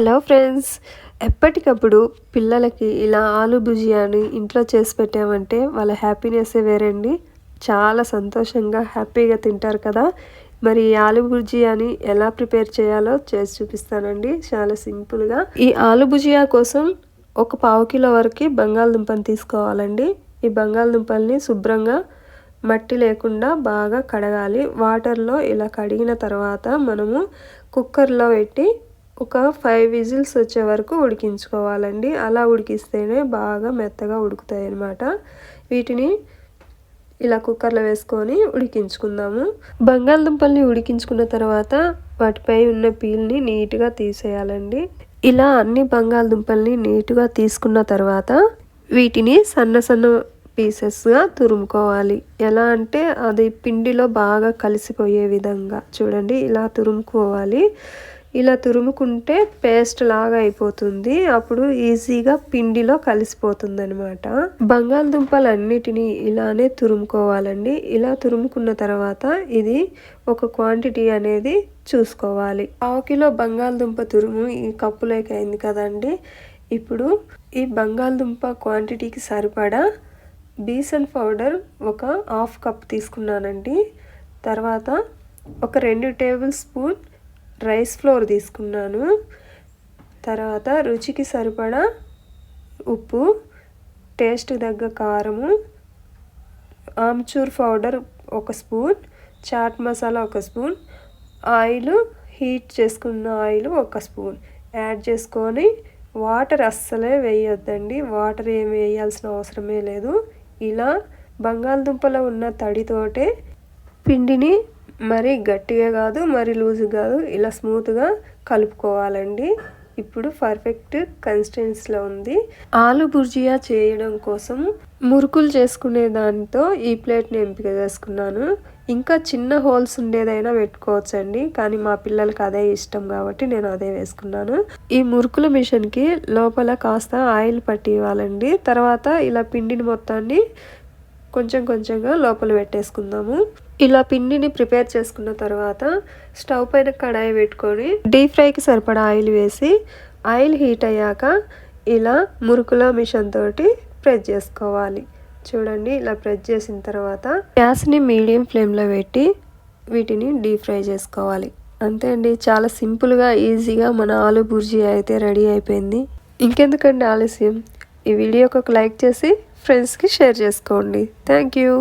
Hello friends, ఎప్పటికప్పుడు పిల్లలకి ఇలా ఆలు భుజియాని ఇంట్లో చేసి పెట్టామంటే వాళ్ళ హ్యాపీనెస్సే వేరండి. చాలా సంతోషంగా హ్యాపీగా తింటారు కదా. మరి ఈ ఆలు భుజియాని ఎలా ప్రిపేర్ చేయాలో చేసి చూపిస్తానండి, చాలా సింపుల్గా. ఈ ఆలు భుజియా కోసం ఒక పావు కిలో వరకు బంగాళదుంపని తీసుకోవాలండి. ఈ బంగాళదుంపల్ని శుభ్రంగా మట్టి లేకుండా బాగా కడగాలి. వాటర్లో ఇలా కడిగిన తర్వాత మనము కుక్కర్లో పెట్టి ఒక 5 విజిల్స్ వచ్చే వరకు ఉడికించుకోవాలండి. అలా ఉడికిస్తేనే బాగా మెత్తగా ఉడుకుతాయి అన్నమాట. వీటిని ఇలా కుక్కర్లో వేసుకొని ఉడికించుకుందాము. బంగాళదుంపల్ని ఉడికించుకున్న తర్వాత వాటిపై ఉన్న పీల్ని నీట్గా తీసేయాలండి. ఇలా అన్ని బంగాళదుంపల్ని నీట్గా తీసుకున్న తర్వాత వీటిని సన్న సన్న పీసెస్గా తురుముకోవాలి. ఎలా అంటే అది పిండిలో బాగా కలిసిపోయే విధంగా చూడండి, ఇలా తురుముకోవాలి. ఇలా తురుముకుంటే పేస్ట్ లాగా అయిపోతుంది. అప్పుడు ఈజీగా పిండిలో కలిసిపోతుంది అనమాట. బంగాళదుంపలన్నిటినీ ఇలానే తురుముకోవాలండి. ఇలా తురుముకున్న తర్వాత ఇది ఒక క్వాంటిటీ అనేది చూసుకోవాలి. పావు కిలో బంగాళదుంప తురుము ఈ కప్పులోకి అయింది కదండి. ఇప్పుడు ఈ బంగాళదుంప క్వాంటిటీకి సరిపడా బేసన్ పౌడర్ ఒక 1/2 కప్ తీసుకున్నానండి. తర్వాత ఒక 2 టేబుల్ స్పూన్ రైస్ ఫ్లోర్ తీసుకున్నాను. తర్వాత రుచికి సరిపడా ఉప్పు, టేస్ట్ తగ్గ కారము, amchur powder 1 spoon, chaat masala 1 spoon, oil heat చేసుకున్న ఆయిల్ 1 స్పూన్ యాడ్ చేసుకొని వాటర్ అస్సలే వేయొద్దండి. వాటర్ ఏమి వేయాల్సిన అవసరమే లేదు. ఇలా బంగాళదుంపలో ఉన్న తడితోటే పిండిని మరి గట్టిగా కాదు, మరి లూజ్ కాదు, ఇలా స్మూత్గా కలుపుకోవాలండి. ఇప్పుడు పర్ఫెక్ట్ కన్సిస్టెన్సీలో ఉంది. ఆలు భుజియా చేయడం కోసం మురుకులు చేసుకునే దాంతో ఈ ప్లేట్ని ఎంపిక చేసుకున్నాను. ఇంకా చిన్న హోల్స్ ఉండేదైనా పెట్టుకోవచ్చండి, కానీ మా పిల్లలకి అదే ఇష్టం కాబట్టి నేను అదే వేసుకున్నాను. ఈ మురుకుల మిషన్కి లోపల కాస్త ఆయిల్ పట్టి ఇవ్వాలండి. తర్వాత ఇలా పిండిని మొత్తాన్ని కొంచెం కొంచెంగా లోపల పెట్టేసుకుందాము. ఇలా పిండిని ప్రిపేర్ చేసుకున్న తర్వాత స్టవ్ పైన కడాయి పెట్టుకొని డీప్ ఫ్రైకి సరిపడా ఆయిల్ వేసి ఆయిల్ హీట్ అయ్యాక ఇలా మురుకుల మిషన్ తోటి ప్రెస్ చేసుకోవాలి. చూడండి, ఇలా ప్రెస్ చేసిన తర్వాత గ్యాస్ని మీడియం ఫ్లేమ్లో పెట్టి వీటిని డీప్ ఫ్రై చేసుకోవాలి. అంతే అండి, చాలా సింపుల్గా ఈజీగా మన ఆలు భుజియా అయితే రెడీ అయిపోయింది. ఇంకెందుకండి ఆలస్యం, ఈ వీడియోకి ఒక లైక్ చేసి ఫ్రెండ్స్కి షేర్ చేసుకోండి. Thank you.